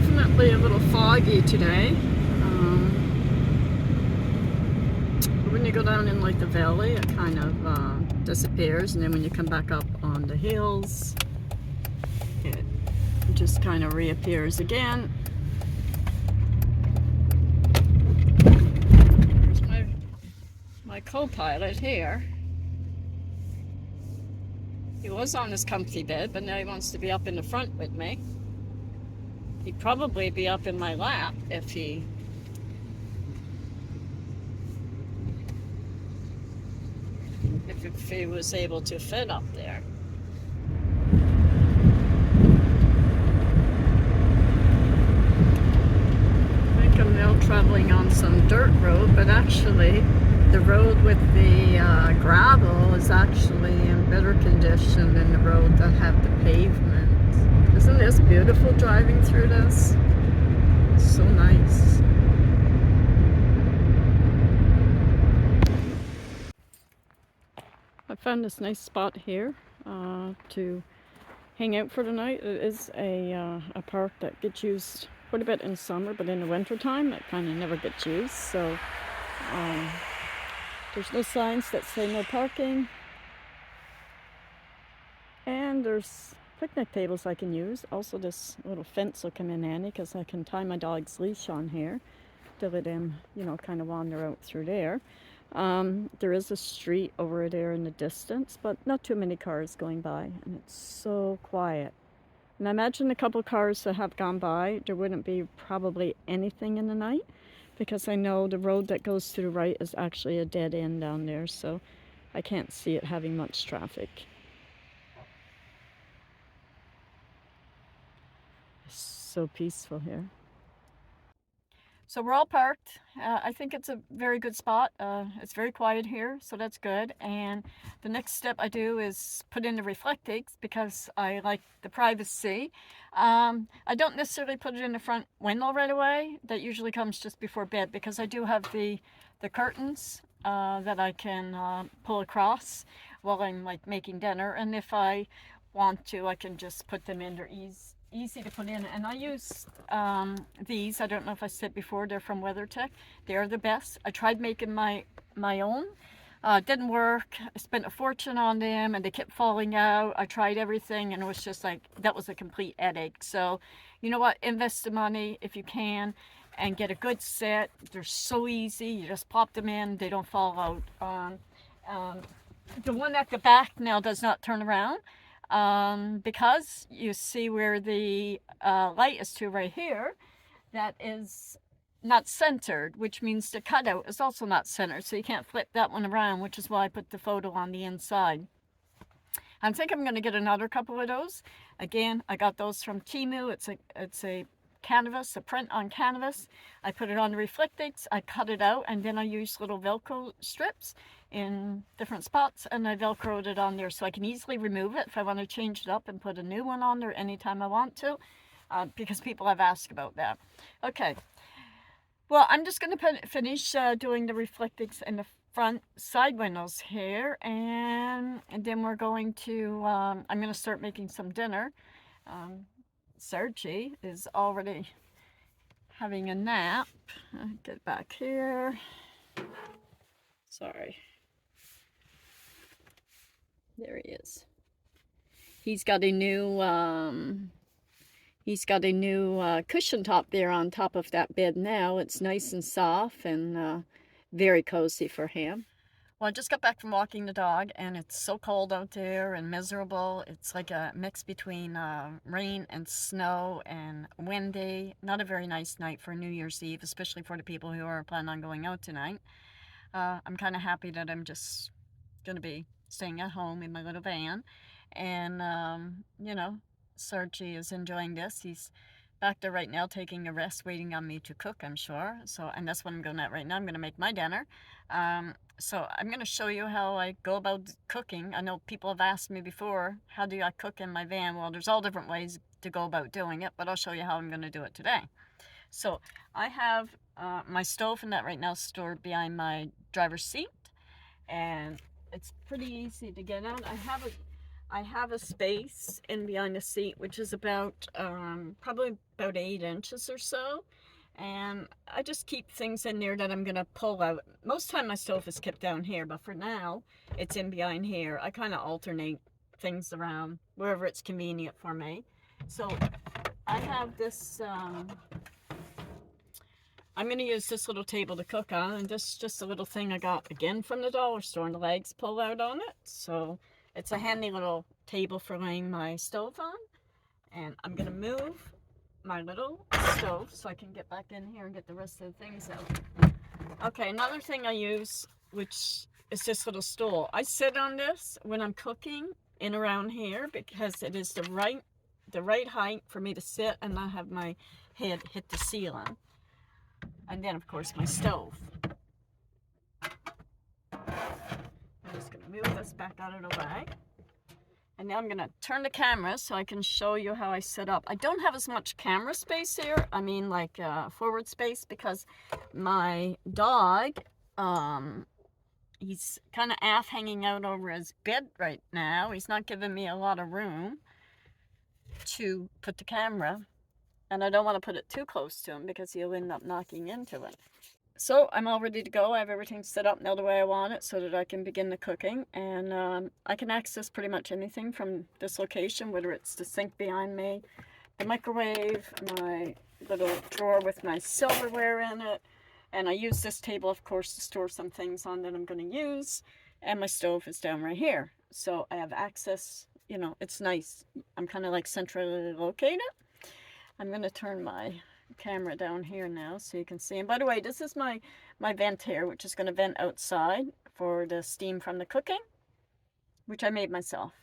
definitely a little foggy today. When you go down in like the valley, it kind of disappears, and then when you come back up on the hills, it just kind of reappears again. There's my co-pilot here. He was on his comfy bed, but now he wants to be up in the front with me. He'd probably be up in my lap if he was able to fit up there. I think I'm now traveling on some dirt road, but actually the road with the gravel is actually in better condition than the road that have the pavement. Isn't this beautiful driving through this? So nice. I found this nice spot here to hang out for the night. It is a park that gets used quite a bit in summer, but in the winter time it kind of never gets used. So there's no signs that say no parking, and there's picnic tables I can use. Also, this little fence will come in handy because I can tie my dog's leash on here to let him, kind of wander out through there. There is a street over there in the distance, but not too many cars going by, and it's so quiet. And I imagine a couple cars that have gone by, there wouldn't be probably anything in the night, because I know the road that goes to the right is actually a dead end down there, so I can't see it having much traffic. It's so peaceful here. So we're all parked. I think it's a very good spot. It's very quiet here, so that's good. And the next step I do is put in the reflectings because I like the privacy. I don't necessarily put it in the front window right away. That usually comes just before bed because I do have the curtains that I can pull across while I'm like making dinner. And if I want to, I can just put them in. They're easy to put in, and I use these. I don't know if I said before, they're from WeatherTech. They're the best. I tried making my own. Didn't work. I spent a fortune on them and they kept falling out. I tried everything and it was just like, that was a complete headache. So you know what, invest the money if you can and get a good set. They're so easy. You just pop them in, they don't fall out. The one at the back now does not turn around. Because you see where the light is to right here, that is not centered, which means the cutout is also not centered, so you can't flip that one around, which is why I put the photo on the inside. I think I'm going to get another couple of those. Again, I got those from Temu. It's a canvas, a print on canvas. I put it on the reflectings, I cut it out, and then I used little Velcro strips in different spots, and I Velcroed it on there so I can easily remove it if I want to change it up and put a new one on there anytime I want to, because people have asked about that. Okay, well, I'm just going to finish doing the reflectings in the front side windows here, and then we're going to, I'm going to start making some dinner. Sergi is already having a nap. Get back here. Sorry. There he is. He's got a new cushion top there on top of that bed now. It's nice and soft and very cozy for him. Well, I just got back from walking the dog, and it's so cold out there and miserable. It's like a mix between rain and snow and windy. Not a very nice night for New Year's Eve, especially for the people who are planning on going out tonight. I'm kind of happy that I'm just going to be staying at home in my little van. And, Sergi is enjoying this. He's back there right now taking a rest, waiting on me to cook, I'm sure. So, and that's what I'm going at right now. I'm going to make my dinner. So I'm going to show you how I go about cooking. I know people have asked me before, how do I cook in my van? Well, there's all different ways to go about doing it, but I'll show you how I'm going to do it today. So I have my stove and that right now stored behind my driver's seat, and it's pretty easy to get out. I have I have a space in behind the seat, which is about probably about 8 inches or so. And I just keep things in there that I'm going to pull out. Most time my stove is kept down here, but for now it's in behind here. I kind of alternate things around wherever it's convenient for me. So I have this, I'm going to use this little table to cook on, and this is just a little thing I got again from the dollar store, and the legs pull out on it. So it's a handy little table for laying my stove on. And I'm going to move my little stove so I can get back in here and get the rest of the things out. Okay, another thing I use, which is this little stool. I sit on this when I'm cooking in around here because it is the right height for me to sit and not have my head hit the ceiling. And then, of course, my stove. I'm just going to move this back out of the way. And now I'm going to turn the camera so I can show you how I set up. I don't have as much camera space here. I mean, like forward space, because my dog, he's kind of half hanging out over his bed right now. He's not giving me a lot of room to put the camera. And I don't want to put it too close to him because he'll end up knocking into it. So I'm all ready to go. I have everything set up now the way I want it so that I can begin the cooking. And I can access pretty much anything from this location, whether it's the sink behind me, the microwave, my little drawer with my silverware in it. And I use this table, of course, to store some things on that I'm going to use. And my stove is down right here. So I have access, you know, it's nice. I'm kind of like centrally located. I'm going to turn my camera down here now so you can see. And by the way, this is my vent here, which is going to vent outside for the steam from the cooking, which I made myself.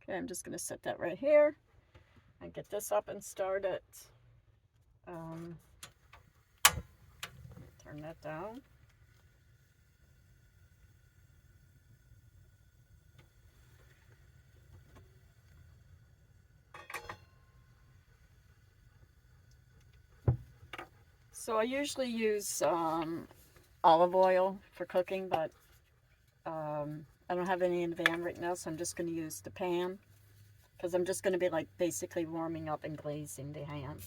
Okay, I'm just going to set that right here and get this up and start it. Turn that down. So I usually use olive oil for cooking, but I don't have any in the van right now, so I'm just going to use the pan because I'm just going to be like basically warming up and glazing the ham.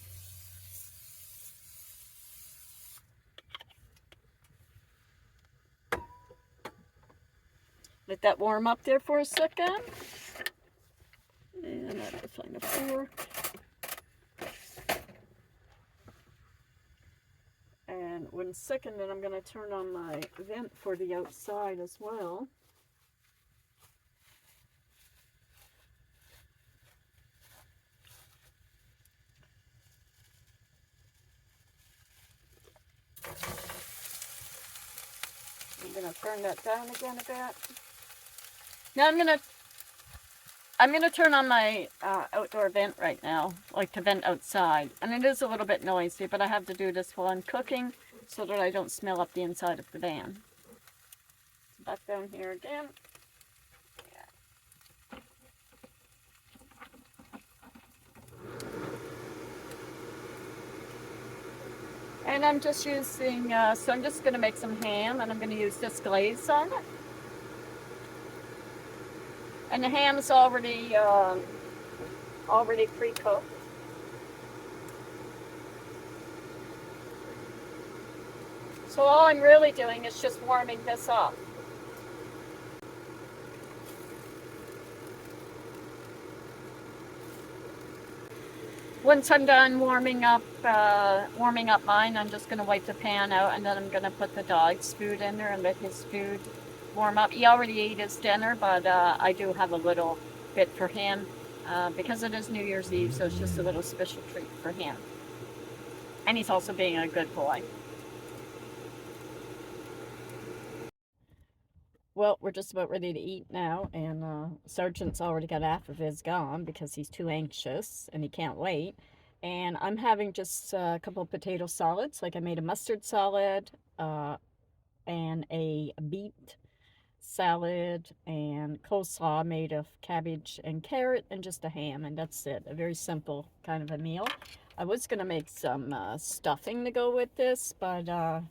Let that warm up there for a second. And I have to find a fork. And when second, then I'm going to turn on my vent for the outside as well. I'm going to turn that down again a bit. Now I'm gonna turn on my outdoor vent right now, like to vent outside. And it is a little bit noisy, but I have to do this while I'm cooking so that I don't smell up the inside of the van. Back down here again. And I'm just using, so I'm just gonna make some ham and I'm gonna use this glaze on it. And the ham is already pre-cooked. So all I'm really doing is just warming this up. Once I'm done warming up mine, I'm just going to wipe the pan out, and then I'm going to put the dog's food in there and let his food warm up. He already ate his dinner, but I do have a little bit for him because it is New Year's Eve, so it's just a little special treat for him. And he's also being a good boy. Well, we're just about ready to eat now, and Sergeant's already got half of his gone because he's too anxious and he can't wait. And I'm having just a couple of potato salads, like I made a mustard salad and a beet salad and coleslaw made of cabbage and carrot and just a ham, and that's it. A very simple kind of a meal. I was going to make some stuffing to go with this, but I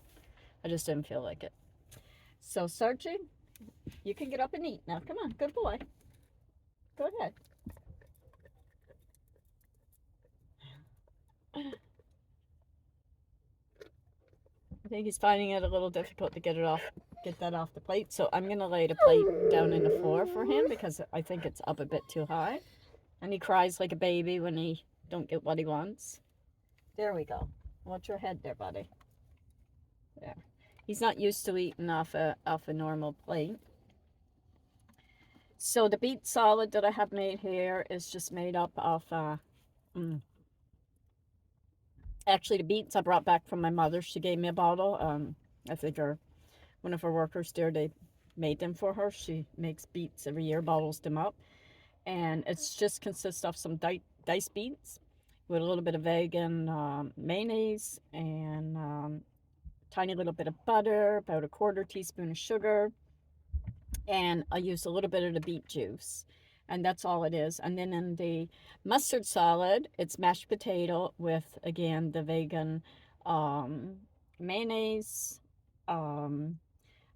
just didn't feel like it. So, Sergeant, You can get up and eat now. Come on, good boy. Go ahead. I think he's finding it a little difficult to get that off the plate. So I'm gonna lay the plate down in the floor for him because I think it's up a bit too high. And he cries like a baby when he don't get what he wants. There we go. Watch your head there, buddy. There. He's not used to eating off a normal plate. So the beet salad that I have made here is just made up of actually, the beets I brought back from my mother. She gave me a bottle. I think one of her workers there, they made them for her. She makes beets every year, bottles them up. And it's just consists of some diced beets with a little bit of vegan mayonnaise and tiny little bit of butter, about a quarter teaspoon of sugar. And I use a little bit of the beet juice. And that's all it is. And then in the mustard salad, it's mashed potato with, again, the vegan mayonnaise, along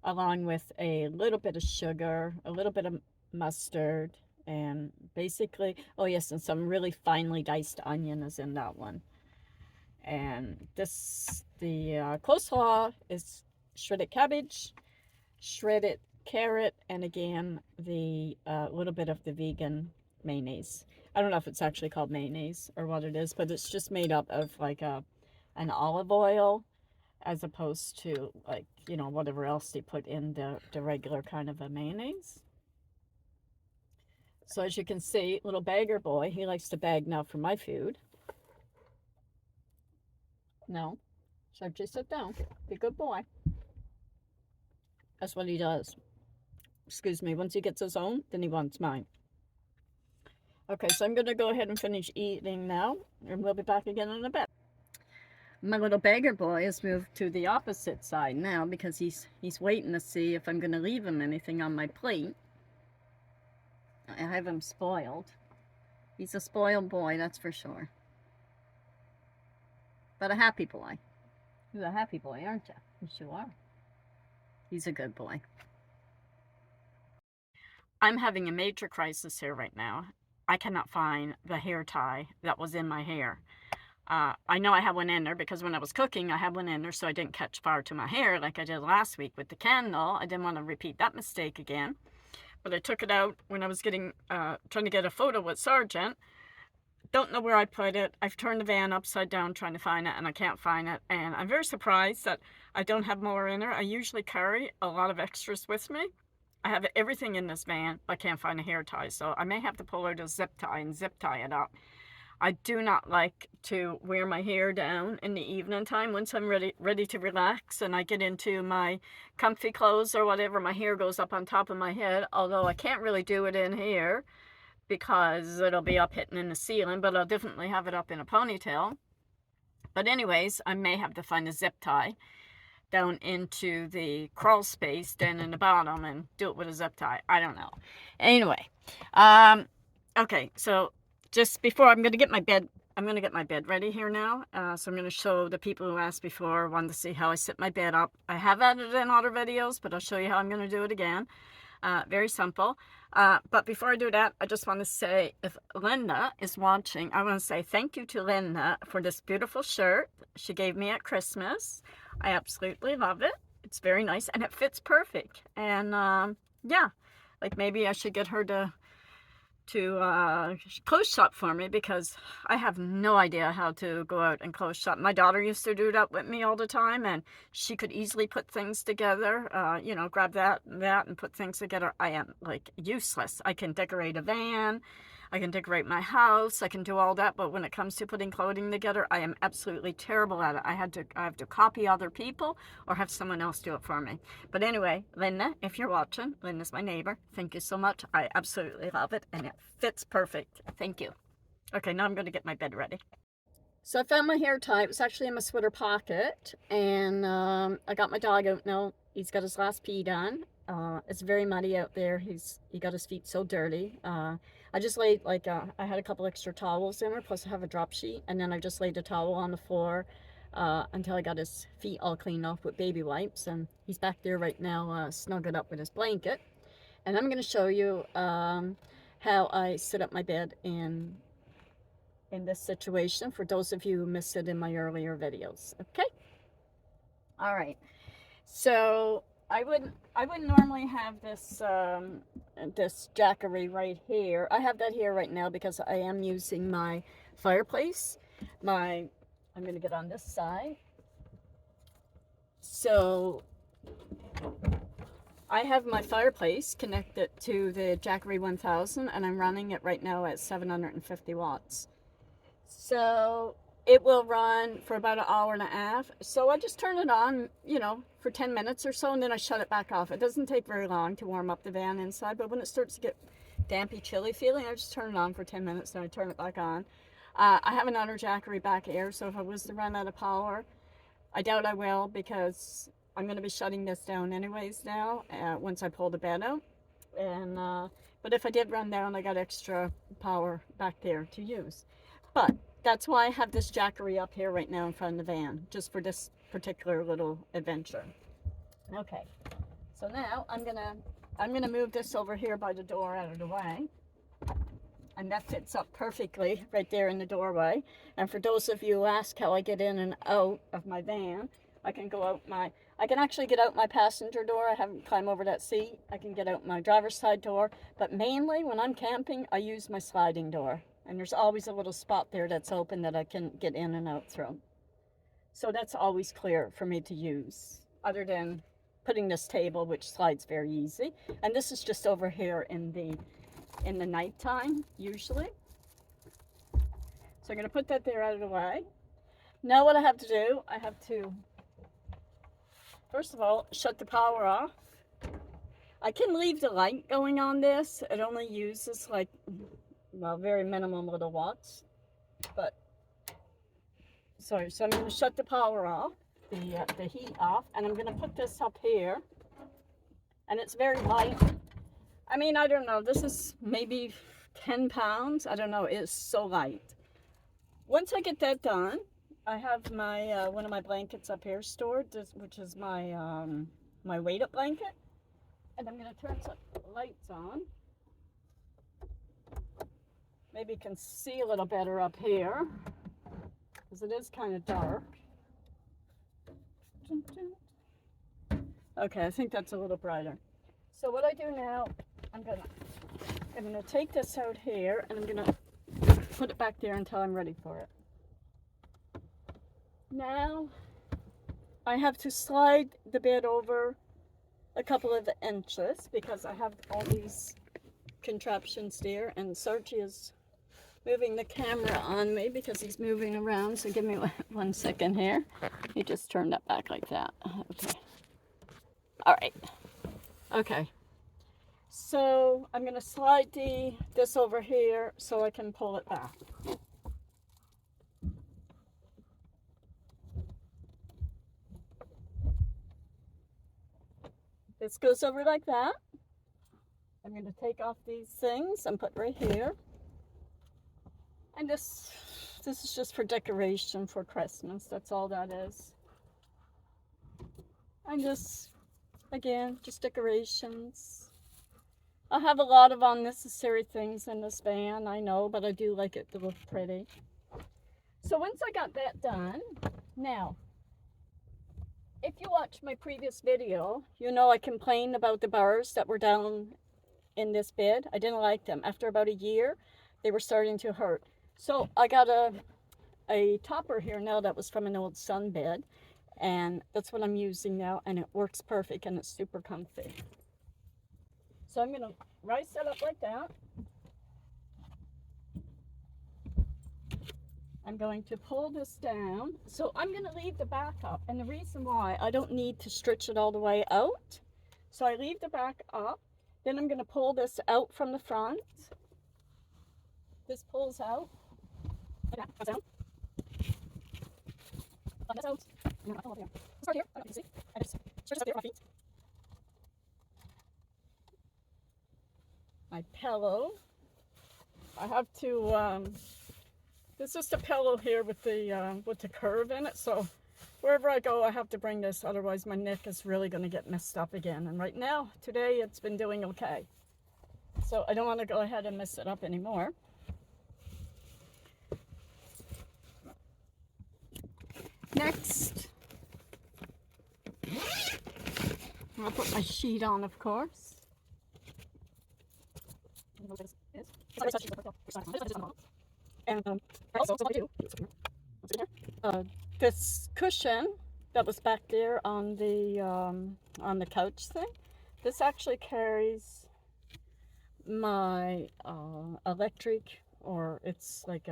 with a little bit of sugar, a little bit of mustard, and basically, oh yes, and some really finely diced onion is in that one. And the coleslaw is shredded cabbage, shredded carrot, and again the little bit of the vegan mayonnaise. I don't know if it's actually called mayonnaise or what it is, but it's just made up of like an olive oil as opposed to, like, you know, whatever else they put in the regular kind of a mayonnaise. So as you can see, little bagger boy, he likes to bag now for my food. No, Sergey, sit down. Be a good boy. That's what he does. Excuse me, once he gets his own, then he wants mine. Okay, so I'm going to go ahead and finish eating now, and we'll be back again in a bit. My little beggar boy has moved to the opposite side now because he's waiting to see if I'm going to leave him anything on my plate. I have him spoiled. He's a spoiled boy, that's for sure. But a happy boy. You're a happy boy, aren't you? Yes, you are. He's a good boy. I'm having a major crisis here right now. I cannot find the hair tie that was in my hair. I know I have one in there because when I was cooking, I had one in there so I didn't catch fire to my hair like I did last week with the candle. I didn't want to repeat that mistake again. But I took it out when I was trying to get a photo with Sargent. Don't know where I put it. I've turned the van upside down trying to find it, and I can't find it. And I'm very surprised that I don't have more in there. I usually carry a lot of extras with me. I have everything in this van, but I can't find a hair tie. So I may have to pull out a zip tie and zip tie it up. I do not like to wear my hair down in the evening time. Once I'm ready to relax and I get into my comfy clothes or whatever, my hair goes up on top of my head. Although I can't really do it in here because it'll be up hitting in the ceiling, but I'll definitely have it up in a ponytail. But anyways, I may have to find a zip tie down into the crawl space down in the bottom and do it with a zip tie. I don't know. Anyway, okay, so just before I'm going to get my bed ready here now. So I'm going to show the people who asked before, wanted to see how I set my bed up. I have edited in other videos, but I'll show you how I'm going to do it again. Very simple. But before I do that, I just want to say, if Linda is watching, I want to say thank you to Linda for this beautiful shirt she gave me at Christmas. I absolutely love it. It's very nice, and it fits perfect. And yeah, like maybe I should get her to clothes shop for me because I have no idea how to go out and clothes shop. My daughter used to do that with me all the time, and she could easily put things together, you know, grab that and put things together. I am like useless. I can decorate a van, I can decorate my house, I can do all that, but when it comes to putting clothing together, I am absolutely terrible at it. I have to copy other people or have someone else do it for me. But anyway, Linda, if you're watching, Linda's my neighbor. Thank you so much. I absolutely love it, and it fits perfect. Thank you. Okay, now I'm going to get my bed ready. So I found my hair tie. It was actually in my sweater pocket, and I got my dog out now. He's got his last pee done. It's very muddy out there. He got his feet so dirty. I just laid, like, I had a couple extra towels in her, plus I have a drop sheet, and then I just laid a towel on the floor until I got his feet all cleaned off with baby wipes. And he's back there right now, snuggled up with his blanket. And I'm going to show you how I set up my bed in this situation for those of you who missed it in my earlier videos. Okay? All right. So I wouldn't normally have this this jackery right here. I have that here right now because I am using my fireplace. I'm going to get on this side. So I have my fireplace connected to the Jackery 1000, and I'm running it right now at 750 watts. So it will run for about an hour and a half. So I just turn it on, you know, for 10 minutes or so, and then I shut it back off. It doesn't take very long to warm up the van inside, but when it starts to get dampy, chilly feeling, I just turn it on for 10 minutes, then I turn it back on. I have another Jackery back here, so if I was to run out of power, I doubt I will, because I'm going to be shutting this down anyways now, once I pull the bed out. And but if I did run down, I got extra power back there to use. But that's why I have this Jackery up here right now in front of the van, just for this particular little adventure. Okay, so now I'm gonna move this over here by the door out of the way. And that fits up perfectly right there in the doorway. And for those of you who ask how I get in and out of my van, I can actually get out my passenger door. I haven't climbed over that seat. I can get out my driver's side door. But mainly when I'm camping, I use my sliding door. And there's always a little spot there that's open that I can get in and out through. So that's always clear for me to use, other than putting this table, which slides very easy. And this is just over here in the nighttime, usually. So I'm going to put that there out of the way. Now what I have to do, I have to, first of all, shut the power off. I can leave the light going on this. It only uses like, well, very minimum little watts. But, sorry, so I'm going to shut the power off, the heat off, and I'm going to put this up here. And it's very light. I mean, I don't know, this is maybe 10 pounds. I don't know, it's so light. Once I get that done, I have my one of my blankets up here stored, which is my my weight up blanket. And I'm going to turn some lights on. Maybe you can see a little better up here, because it is kind of dark. Okay, I think that's a little brighter. So what I do now, I'm gonna take this out here, and I'm gonna put it back there until I'm ready for it. Now I have to slide the bed over a couple of inches because I have all these contraptions there, and Sarchi is moving the camera on me because he's moving around. So give me 1 second here. He just turned that back like that. Okay. All right. Okay. So I'm going to slide this over here so I can pull it back. This goes over like that. I'm going to take off these things and put right here. And this is just for decoration for Christmas. That's all that is. And just, again, just decorations. I have a lot of unnecessary things in this van, I know, but I do like it to look pretty. So once I got that done, now, if you watched my previous video, you know I complained about the bars that were down in this bed. I didn't like them. After about a year, they were starting to hurt. So I got a topper here now that was from an old sun bed, and that's what I'm using now, and it works perfect, and it's super comfy. So I'm going to rise that up like that. I'm going to pull this down. So I'm going to leave the back up, and the reason why, I don't need to stretch it all the way out. So I leave the back up. Then I'm going to pull this out from the front. This pulls out. Like that, comes out. Let this out. And then I'll pull it here. Start here, I don't know if you can see. I just stretch this up there with my feet. My pillow. I have to, this is the pillow here with the curve in it, so wherever I go, I have to bring this, otherwise my neck is really going to get messed up again. And right now, today, it's been doing okay. So I don't want to go ahead and mess it up anymore. Next, I'll put my sheet on, of course. And also, what I do, this cushion that was back there on the couch thing, this actually carries my electric, or it's like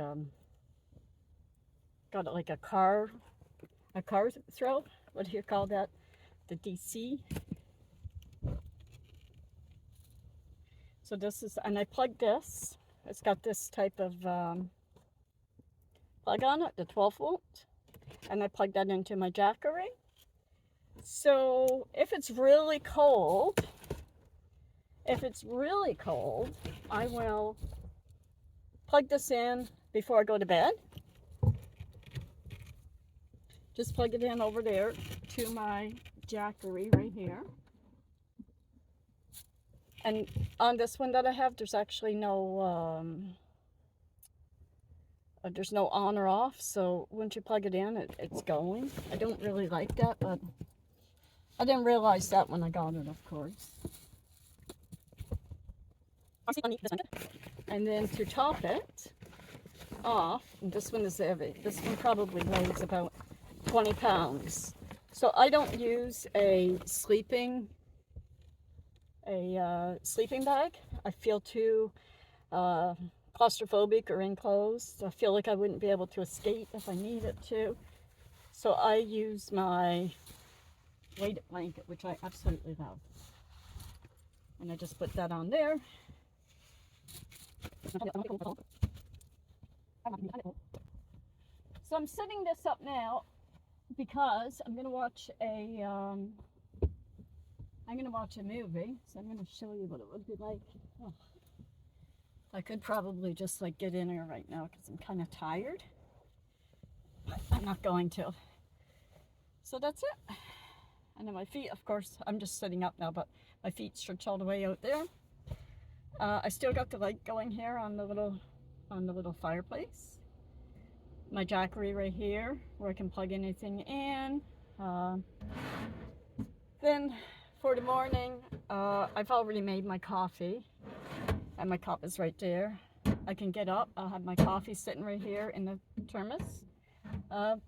got it like a car throw. What do you call that? The DC. So this is, and I plugged this. It's got this type of plug on it, the 12 volt, and I plugged that into my Jackery. So if it's really cold, I will plug this in before I go to bed. Just plug it in over there to my Jackery right here. And on this one that I have, there's actually no there's no on or off, so once you plug it in, it's going. I don't really like that, but I didn't realize that when I got it, of course. And then to top it off, and this one is heavy. This one probably weighs about 20 pounds. So I don't use a sleeping bag. I feel too claustrophobic or enclosed. I feel like I wouldn't be able to escape if I needed to. So I use my weighted blanket, which I absolutely love. And I just put that on there. So I'm setting this up now because I'm gonna watch a movie. So I'm gonna show you what it would be like. Oh. I could probably just like get in here right now because I'm kind of tired, but I'm not going to. So that's it. And then my feet, of course, I'm just sitting up now, but my feet stretch all the way out there. I still got the light going here on the little fireplace. My Jackery right here where I can plug anything in. Then for the morning, I've already made my coffee. And my cup is right there. I can get up. I'll have my coffee sitting right here in the thermos,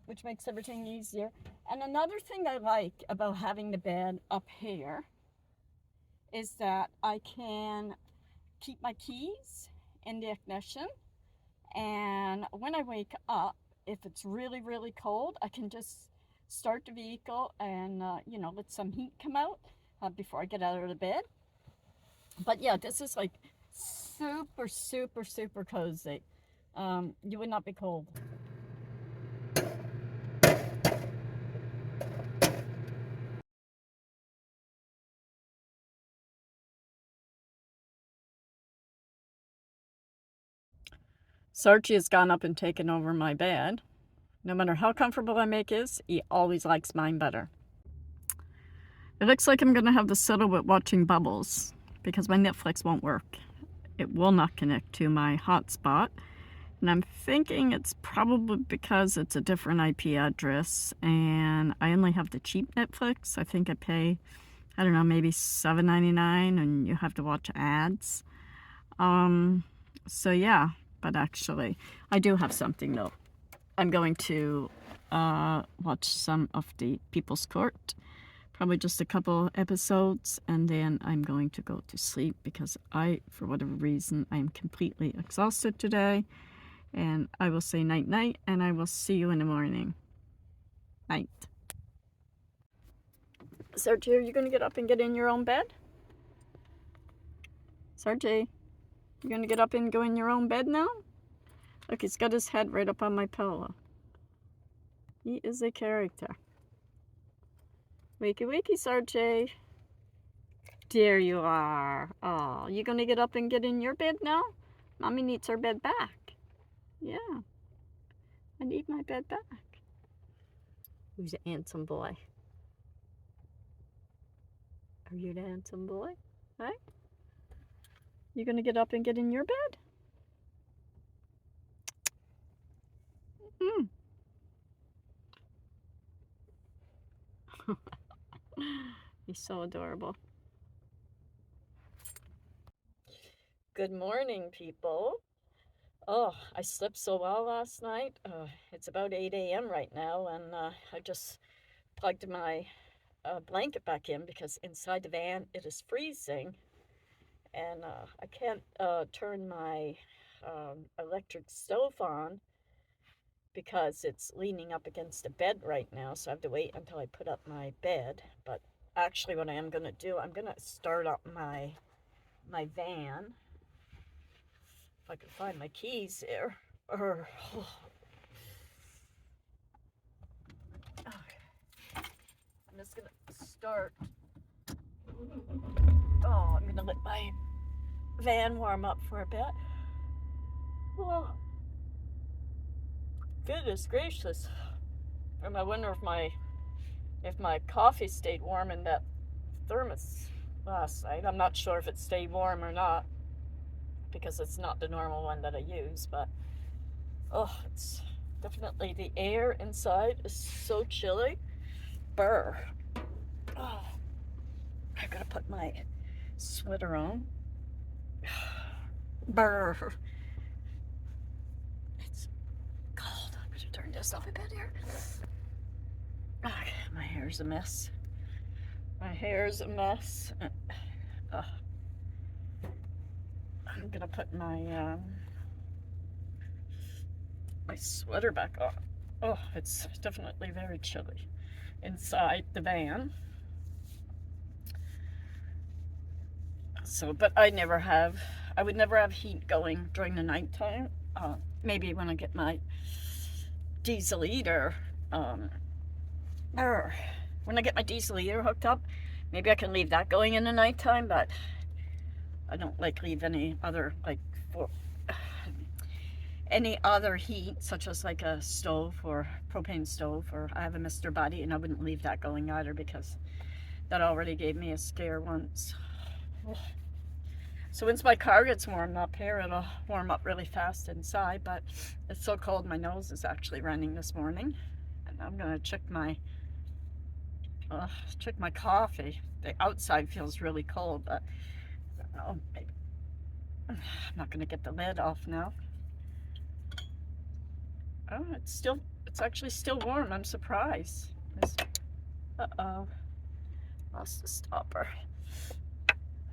which makes everything easier. And another thing I like about having the bed up here is that I can keep my keys in the ignition. And when I wake up, if it's really, really cold, I can just start the vehicle and, let some heat come out before I get out of the bed. But yeah, this is like super, super, super cozy. You would not be cold. Sarchi has gone up and taken over my bed. No matter how comfortable I make his, he always likes mine better. It looks like I'm going to have to settle with watching Bubbles because my Netflix won't work. It will not connect to my hotspot. And I'm thinking it's probably because it's a different IP address and I only have the cheap Netflix. I think I pay, I don't know, maybe $7.99 and you have to watch ads. So yeah, but actually I do have something though. I'm going to watch some of the People's Court. Probably just a couple episodes, and then I'm going to go to sleep because for whatever reason, I'm completely exhausted today. And I will say night-night, and I will see you in the morning. Night. Sergey, are you going to get up and get in your own bed? Sergey, you going to get up and go in your own bed now? Look, he's got his head right up on my pillow. He is a character. Wakey, wakey, Sergey. There you are. Oh, you gonna get up and get in your bed now? Mommy needs her bed back. Yeah. I need my bed back. Who's the handsome boy? Are you the handsome boy? Hey? You gonna get up and get in your bed? Mm. He's so adorable. Good morning, people. Oh, I slept so well last night. It's about 8 a.m. right now, and I just plugged my blanket back in because inside the van it is freezing, and I can't turn my electric stove on because it's leaning up against the bed right now, so I have to wait until I put up my bed. But actually, what I am going to do, I'm going to start up my van. If I can find my keys here. Okay. I'm just going to start. Oh, I'm going to let my van warm up for a bit. Oh, goodness gracious. And I wonder if my coffee stayed warm in that thermos last night. I'm not sure if it stayed warm or not because it's not the normal one that I use, but oh, it's definitely, the air inside is so chilly. Brr. Oh, I gotta put my sweater on. Brr. It's cold. I'm gonna turn this off a bit here. Okay, my hair's a mess. My hair's a mess. I'm gonna put my my sweater back on. Oh, it's definitely very chilly inside the van. So, but I would never have heat going during the nighttime. Maybe when I get my diesel heater, when I get my diesel heater hooked up, maybe I can leave that going in the nighttime, but I don't like leave any other, like, for any other heat, such as like a stove or propane stove, or I have a Mr. Buddy, and I wouldn't leave that going either because that already gave me a scare once. So once my car gets warmed up here, it'll warm up really fast inside, but it's so cold my nose is actually running this morning. And I'm gonna check my coffee. The outside feels really cold, but oh, maybe. I'm not gonna get the lid off now. Oh, it's actually still warm. I'm surprised. Uh-oh, lost the stopper.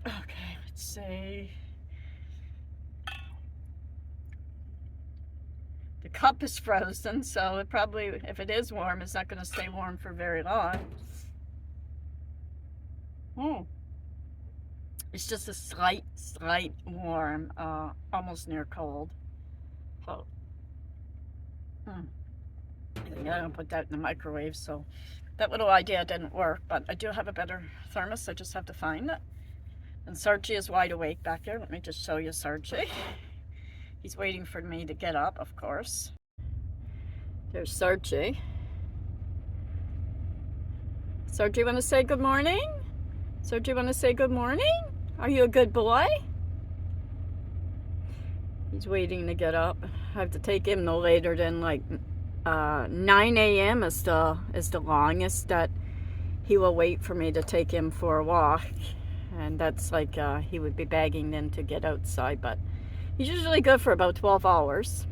Okay, let's see. The cup is frozen, so it probably, if it is warm, it's not going to stay warm for very long. It's just a slight warm, almost near cold. So, I don't put that in the microwave, so that little idea didn't work, but I do have a better thermos. I just have to find it. And Sarchi is wide awake back here. Let me just show you Sarchi. He's waiting for me to get up, of course. There's Sarchi. Sarchi, want to say good morning? Sarchi, want to say good morning? Are you a good boy? He's waiting to get up. I have to take him no later than like 9 a.m. is the longest that he will wait for me to take him for a walk. And that's like he would be begging then to get outside, but he's usually good for about 12 hours.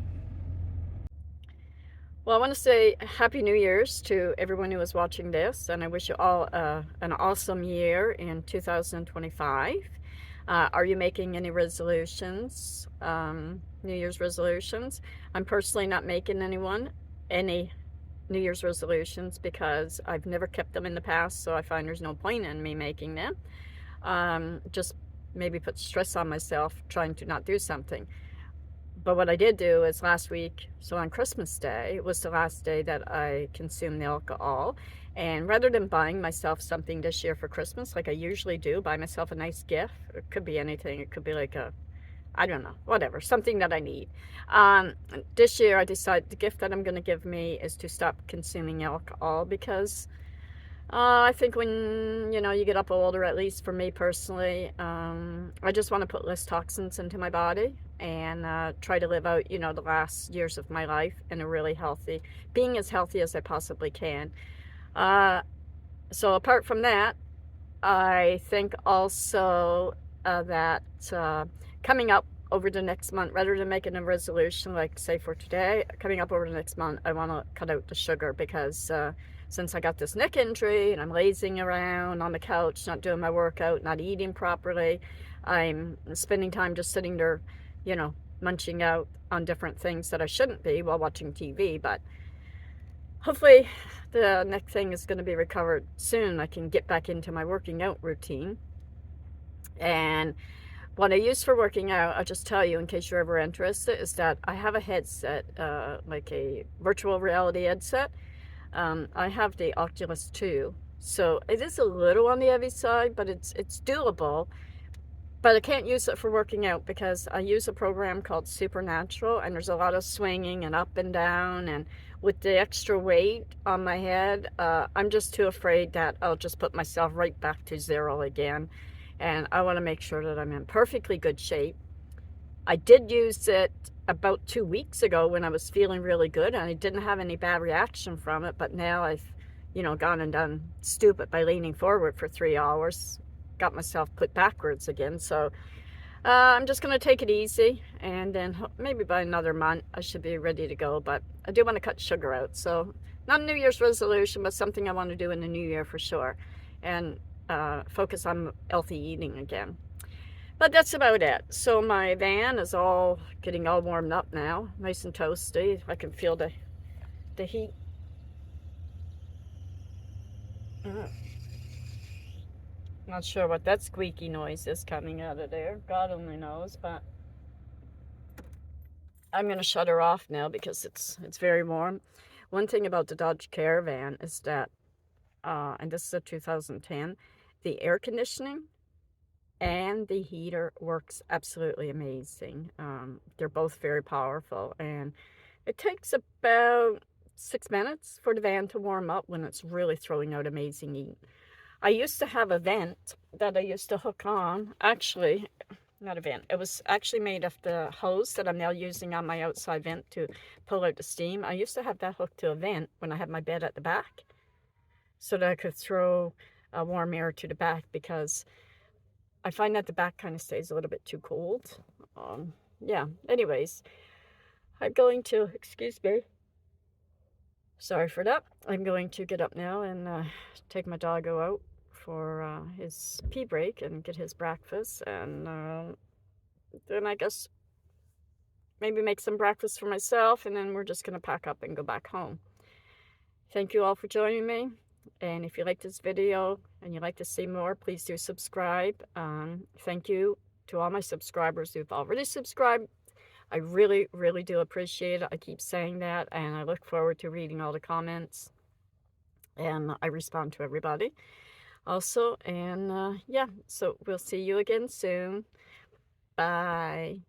Well, I want to say Happy New Year's to everyone who is watching this, and I wish you all an awesome year in 2025. Are you making any resolutions, New Year's resolutions? I'm personally not making any New Year's resolutions because I've never kept them in the past, so I find there's no point in me making them. Just maybe put stress on myself trying to not do something. But what I did do is last week, so on Christmas Day, was the last day that I consumed the alcohol. And rather than buying myself something this year for Christmas, like I usually do, buy myself a nice gift. It could be anything. It could be like a I don't know, whatever, something that I need. Um, this year I decided the gift that I'm going to give me is to stop consuming alcohol because I think when, you know, you get up older, at least for me personally, I just want to put less toxins into my body and try to live out, you know, the last years of my life in a really healthy, being as healthy as I possibly can. Uh, so apart from that, I think also that coming up over the next month, rather than making a resolution like say for today, coming up over the next month, I want to cut out the sugar because since I got this neck injury and I'm lazing around on the couch, not doing my workout, not eating properly, I'm spending time just sitting there, you know, munching out on different things that I shouldn't be while watching TV. But hopefully the neck thing is going to be recovered soon. I can get back into my working out routine. And what I use for working out, I'll just tell you in case you're ever interested, is that I have a headset, like a virtual reality headset. I have the Oculus 2. So it is a little on the heavy side, but it's doable. But I can't use it for working out because I use a program called Supernatural, and there's a lot of swinging and up and down, and with the extra weight on my head, I'm just too afraid that I'll just put myself right back to zero again. And I want to make sure that I'm in perfectly good shape. I did use it about 2 weeks ago when I was feeling really good, and I didn't have any bad reaction from it, but now I've, you know, gone and done stupid by leaning forward for 3 hours, got myself put backwards again. So I'm just going to take it easy, and then maybe by another month I should be ready to go. But I do want to cut sugar out, so not a New Year's resolution, but something I want to do in the new year for sure, and focus on healthy eating again. But that's about it. So my van is all getting all warmed up now, nice and toasty. I can feel the heat. Not sure what that squeaky noise is coming out of there. God only knows, but I'm gonna shut her off now because it's very warm. One thing about the Dodge Caravan is that, and this is a 2010, the air conditioning and the heater works absolutely amazing. They're both very powerful, and it takes about 6 minutes for the van to warm up when it's really throwing out amazing heat. I used to have a vent that I used to hook on. Actually, not a vent. It was actually made of the hose that I'm now using on my outside vent to pull out the steam. I used to have that hooked to a vent when I had my bed at the back so that I could throw warm air to the back, because I find that the back kind of stays a little bit too cold. Yeah, anyways, I'm going to, excuse me, sorry for that. I'm going to get up now and take my doggo out for his pee break and get his breakfast, and then I guess maybe make some breakfast for myself, and then we're just going to pack up and go back home. Thank you all for joining me, and if you like this video and you'd like to see more, please do subscribe. Thank you to all my subscribers who've already subscribed. I really, really do appreciate it. I keep saying that, and I look forward to reading all the comments, and I respond to everybody also. And yeah, so we'll see you again soon. Bye.